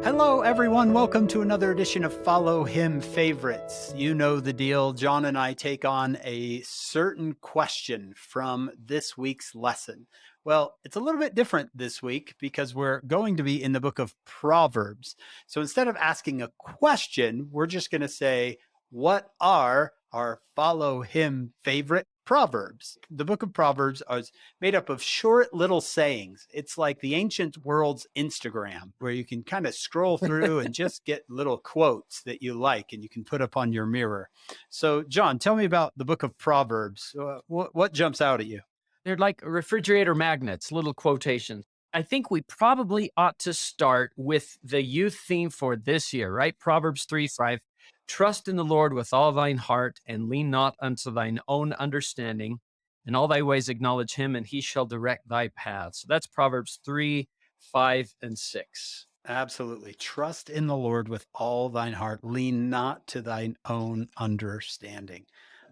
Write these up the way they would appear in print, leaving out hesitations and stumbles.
Hello, everyone. Welcome to another edition of Follow Him Favorites. You know the deal. John and I take on a certain question from this week's lesson. Well, it's a little bit different this week because we're going to be in the book of Proverbs. So instead of asking a question, we're just going to say, what are our Follow Him favorite Proverbs? The book of Proverbs is made up of short little sayings. It's like the ancient world's Instagram, where you can kind of scroll through and just get little quotes that you like and you can put up on your mirror. So, John, tell me about the book of Proverbs. What jumps out at you? They're like refrigerator magnets, little quotations. I think we probably ought to start with the youth theme for this year, right? Proverbs 3:5. Trust in the Lord with all thine heart and lean not unto thine own understanding. In all thy ways acknowledge him, and he shall direct thy paths. So that's Proverbs 3:5 and 6. Absolutely. Trust in the Lord with all thine heart. Lean not to thine own understanding.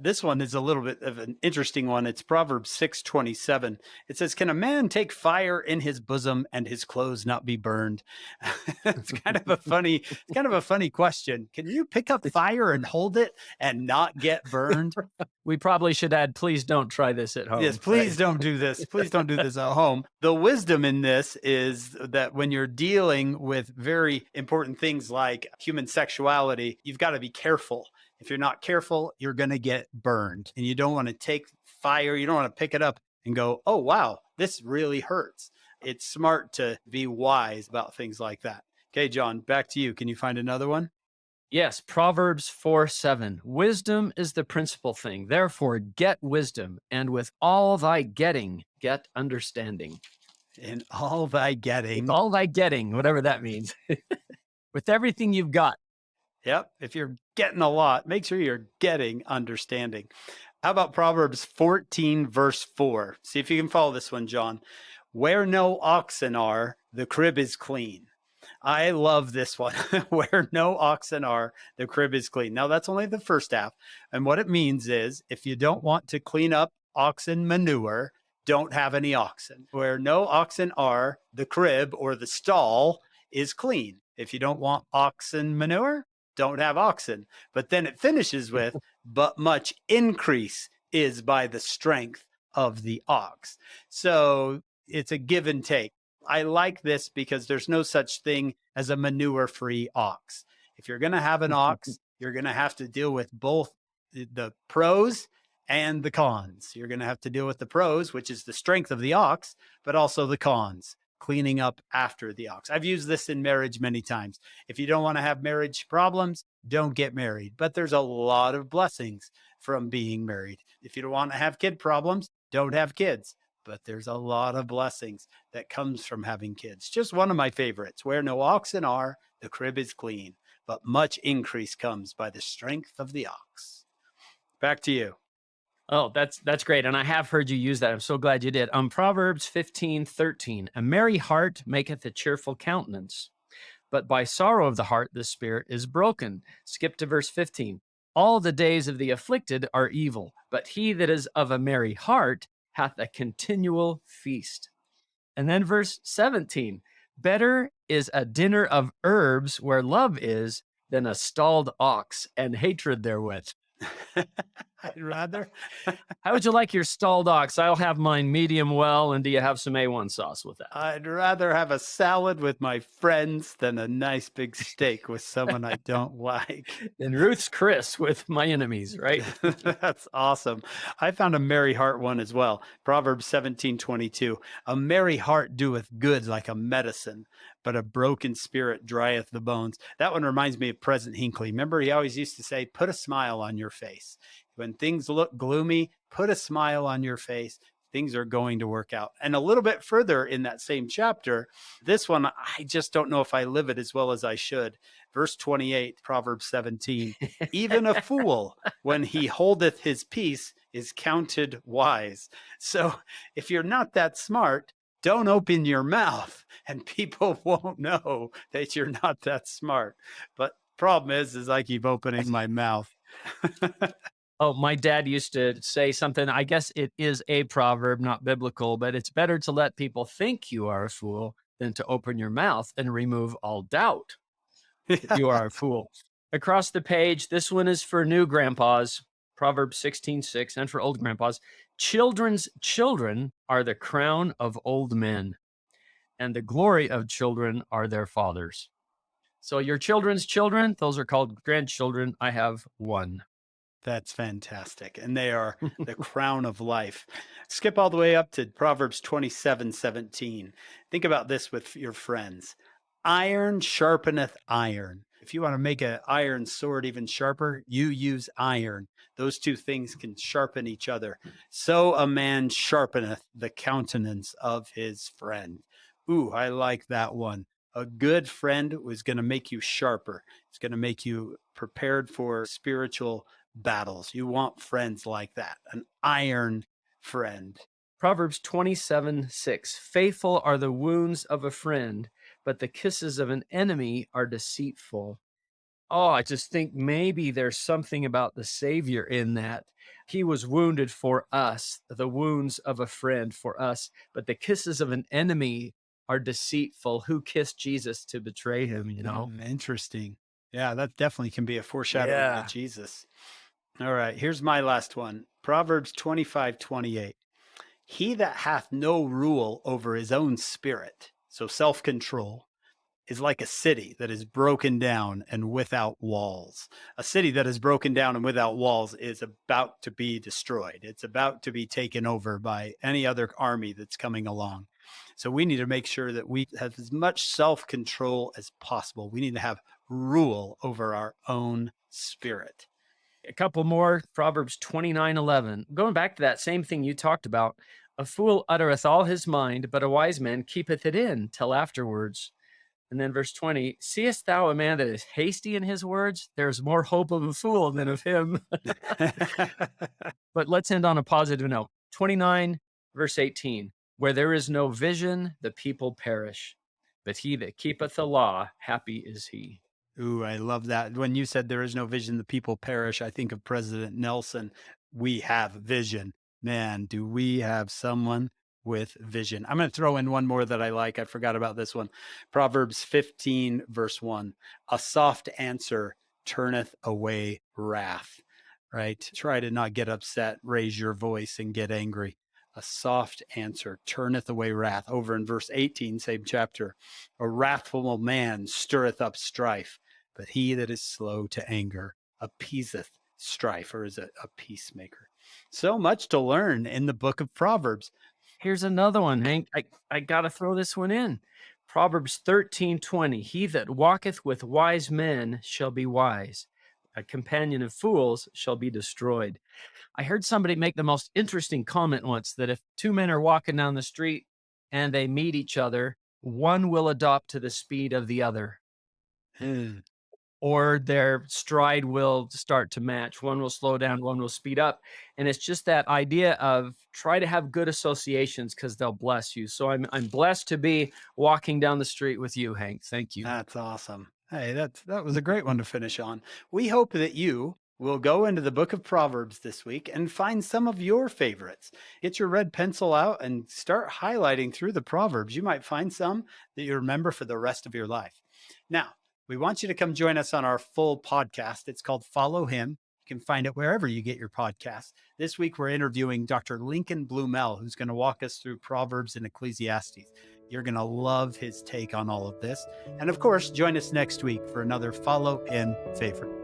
This one is a little bit of an interesting one. It's Proverbs 6:27. It says, can a man take fire in his bosom and his clothes not be burned? It's kind of a funny question. Can you pick up fire and hold it and not get burned? We probably should add, please don't try this at home. Yes, please right? don't do this. Please don't do this at home. The wisdom in this is that when you're dealing with very important things like human sexuality, you've got to be careful. If you're not careful, you're going to get burned. And you don't want to take fire. You don't want to pick it up and go, oh, wow, this really hurts. It's smart to be wise about things like that. Okay, John, back to you. Can you find another one? Yes, Proverbs 4:7. Wisdom is the principal thing. Therefore, get wisdom, and with all thy getting, get understanding. In all thy With getting. all thy getting, whatever that means. With everything you've got. Yep. If you're getting a lot, make sure you're getting understanding. How about Proverbs 14, verse 4? See if you can follow this one, John. Where no oxen are, the crib is clean. I love this one. Where no oxen are, the crib is clean. Now, that's only the first half. And what it means is if you don't want to clean up oxen manure, don't have any oxen. Where no oxen are, the crib or the stall is clean. If you don't want oxen manure, don't have oxen. But then it finishes with, but much increase is by the strength of the ox. So it's a give and take. I like this because there's no such thing as a manure-free ox. If you're going to have an ox, you're going to have to deal with both the pros and the cons. You're going to have to deal with the pros, which is the strength of the ox, but also the cons, cleaning up after the ox. I've used this in marriage many times. If you don't want to have marriage problems, don't get married. But there's a lot of blessings from being married. If you don't want to have kid problems, don't have kids. But there's a lot of blessings that comes from having kids. Just one of my favorites. Where no oxen are, the crib is clean, but much increase comes by the strength of the ox. Back to you. Oh, that's great. And I have heard you use that. I'm so glad you did. Proverbs 15:13. A merry heart maketh a cheerful countenance, but by sorrow of the heart the spirit is broken. Skip to verse 15. All the days of the afflicted are evil, but he that is of a merry heart hath a continual feast. And then verse 17. Better is a dinner of herbs where love is than a stalled ox and hatred therewith. I'd rather. How would you like your stalled ox? I'll have mine medium well. And do you have some A1 sauce with that? I'd rather have a salad with my friends than a nice big steak with someone I don't like. And Ruth's Chris with my enemies, right? That's awesome. I found a merry heart one as well. Proverbs 17:22. A merry heart doeth good like a medicine, but a broken spirit drieth the bones. That one reminds me of President Hinckley. Remember, he always used to say, put a smile on your face. When things look gloomy, put a smile on your face. Things are going to work out. And a little bit further in that same chapter, this one, I just don't know if I live it as well as I should. Verse 28, Proverbs 17, even a fool, when he holdeth his peace, is counted wise. So if you're not that smart, don't open your mouth and people won't know that you're not that smart. But problem is I keep opening my mouth. Oh, my dad used to say something. I guess it is a proverb, not biblical, but it's better to let people think you are a fool than to open your mouth and remove all doubt. You are a fool. Across the page, this one is for new grandpas, Proverbs 16:6, and for old grandpas. Children's children are the crown of old men, and the glory of children are their fathers. So your children's children, those are called grandchildren. I have one. That's fantastic. And they are the crown of life. Skip all the way up to Proverbs 27:17. Think about this with your friends. Iron sharpeneth iron. If you want to make an iron sword even sharper, you use iron. Those two things can sharpen each other. So a man sharpeneth the countenance of his friend. Ooh, I like that one. A good friend was going to make you sharper. It's going to make you prepared for spiritual battles. You want friends like that, an iron friend. Proverbs 27:6. Faithful are the wounds of a friend, but the kisses of an enemy are deceitful. Oh, I just think maybe there's something about the Savior in that. He was wounded for us, the wounds of a friend for us, but the kisses of an enemy are deceitful. Who kissed Jesus to betray him, you know? Interesting. Yeah, that definitely can be a foreshadowing of Jesus. All right, here's my last one. Proverbs 25:28. He that hath no rule over his own spirit, so self-control, is like a city that is broken down and without walls. A city that is broken down and without walls is about to be destroyed. It's about to be taken over by any other army that's coming along. So we need to make sure that we have as much self-control as possible. We need to have rule over our own spirit. A couple more. Proverbs 29:11. Going back to that same thing you talked about. A fool uttereth all his mind, but a wise man keepeth it in till afterwards. And then verse 20, seest thou a man that is hasty in his words? There's more hope of a fool than of him. But let's end on a positive note. 29, verse 18, where there is no vision, the people perish. But he that keepeth the law, happy is he. Ooh, I love that. When you said there is no vision, the people perish, I think of President Nelson. We have vision. Man, do we have someone with vision? I'm going to throw in one more that I like. I forgot about this one. Proverbs 15, verse 1. A soft answer turneth away wrath, right? Try to not get upset, raise your voice, and get angry. A soft answer turneth away wrath. Over in verse 18, same chapter. A wrathful man stirreth up strife, but he that is slow to anger appeaseth strife, or is a peacemaker. So much to learn in the book of Proverbs. Here's another one, Hank. I got to throw this one in. Proverbs 13:20. He that walketh with wise men shall be wise. A companion of fools shall be destroyed. I heard somebody make the most interesting comment once that if two men are walking down the street and they meet each other, one will adopt to the speed of the other, or their stride will start to match. One will slow down, one will speed up. And it's just that idea of try to have good associations because they'll bless you. So I'm blessed to be walking down the street with you, Hank. Thank you. That's awesome. Hey, that was a great one to finish on. We hope that you will go into the book of Proverbs this week and find some of your favorites. Get your red pencil out and start highlighting through the Proverbs. You might find some that you remember for the rest of your life. Now, we want you to come join us on our full podcast. It's called Follow Him. You can find it wherever you get your podcasts. This week, we're interviewing Dr. Lincoln Blumel, who's going to walk us through Proverbs and Ecclesiastes. You're going to love his take on all of this. And of course, join us next week for another Follow Him favorite.